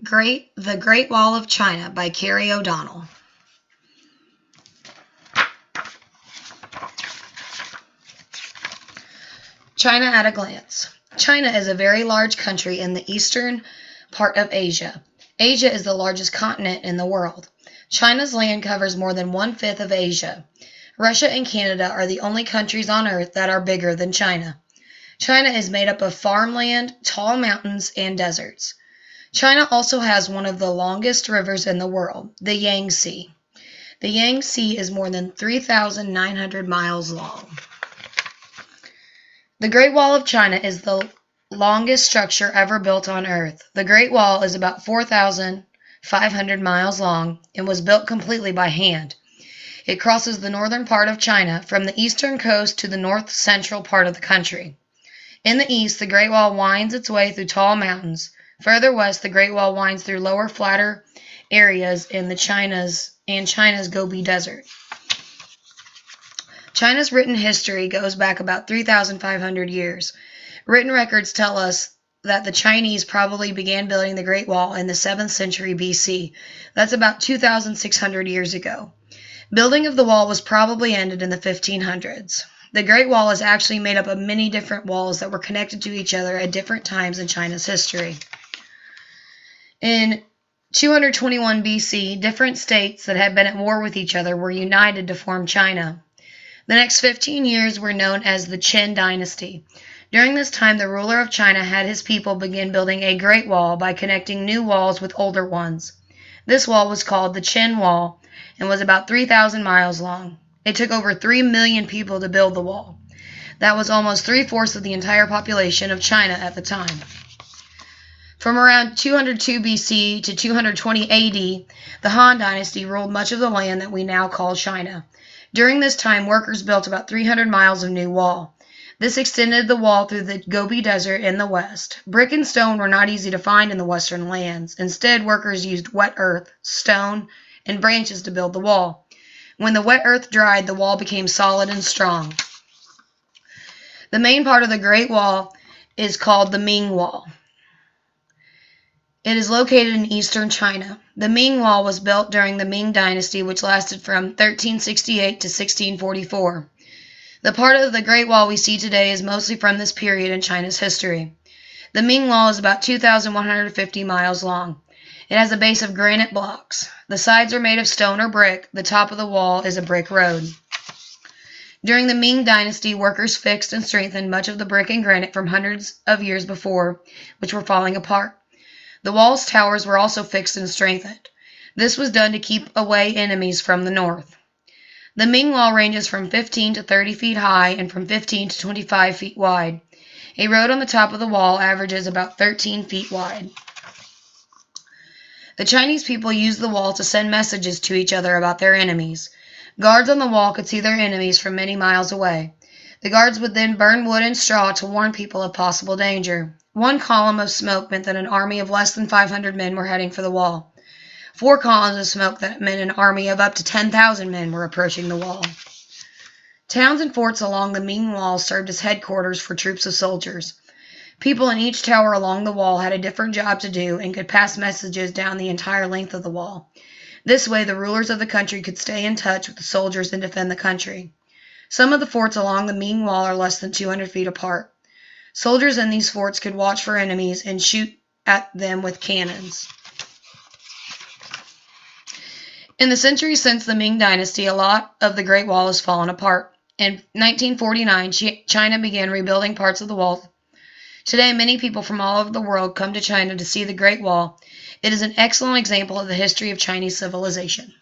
The Great Wall of China by Kerri O'Donnell. China at a glance. China is a very large country in the eastern part of Asia. Asia is the largest continent in the world. China's land covers more than one-fifth of Asia. Russia and Canada are the only countries on Earth that are bigger than China. China is made up of farmland, tall mountains, and deserts. China also has one of the longest rivers in the world, the Yangtze. The Yangtze is more than 3,900 miles long. The Great Wall of China is the longest structure ever built on Earth. The Great Wall is about 4,500 miles long and was built completely by hand. It crosses the northern part of China from the eastern coast to the north-central part of the country. In the east, the Great Wall winds its way through tall mountains. Further west, the Great Wall winds through lower, flatter areas in China's Gobi Desert. China's written history goes back about 3,500 years. Written records tell us that the Chinese probably began building the Great Wall in the 7th century BC. That's about 2,600 years ago. Building of the wall was probably ended in the 1500s. The Great Wall is actually made up of many different walls that were connected to each other at different times in China's history. In 221 BC, different states that had been at war with each other were united to form China. The next 15 years were known as the Qin dynasty. During this time, the ruler of China had his people begin building a great wall by connecting new walls with older ones. This wall was called the Qin Wall and was about 3,000 miles long. It took over 3 million people to build the wall. That was almost 3/4 of the entire population of China at the time. From around 202 BC to 220 AD, the Han dynasty ruled much of the land that we now call China. During this time, workers built about 300 miles of new wall. This extended the wall through the Gobi Desert in the west. Brick and stone were not easy to find in the western lands. Instead, workers used wet earth, stone, and branches to build the wall. When the wet earth dried, the wall became solid and strong. The main part of the Great Wall is called the Ming Wall. It is located in eastern China. The Ming Wall was built during the Ming Dynasty, which lasted from 1368 to 1644. The part of the Great Wall we see today is mostly from this period in China's history. The Ming Wall is about 2,150 miles long. It has a base of granite blocks. The sides are made of stone or brick. The top of the wall is a brick road. During the Ming Dynasty, workers fixed and strengthened much of the brick and granite from hundreds of years before, which were falling apart. The wall's towers were also fixed and strengthened. This was done to keep away enemies from the north. The Ming Wall ranges from 15 to 30 feet high and from 15 to 25 feet wide. A road on the top of the wall averages about 13 feet wide. The Chinese people used the wall to send messages to each other about their enemies. Guards on the wall could see their enemies from many miles away. The guards would then burn wood and straw to warn people of possible danger. One column of smoke meant that an army of less than 500 men were heading for the wall. 4 columns of smoke that meant an army of up to 10,000 men were approaching the wall. Towns and forts along the Ming Wall served as headquarters for troops of soldiers. People in each tower along the wall had a different job to do and could pass messages down the entire length of the wall. This way, the rulers of the country could stay in touch with the soldiers and defend the country. Some of the forts along the Ming Wall are less than 200 feet apart. Soldiers in these forts could watch for enemies and shoot at them with cannons. In the centuries since the Ming Dynasty, a lot of the Great Wall has fallen apart. In 1949, China began rebuilding parts of the wall. Today, many people from all over the world come to China to see the Great Wall. It is an excellent example of the history of Chinese civilization.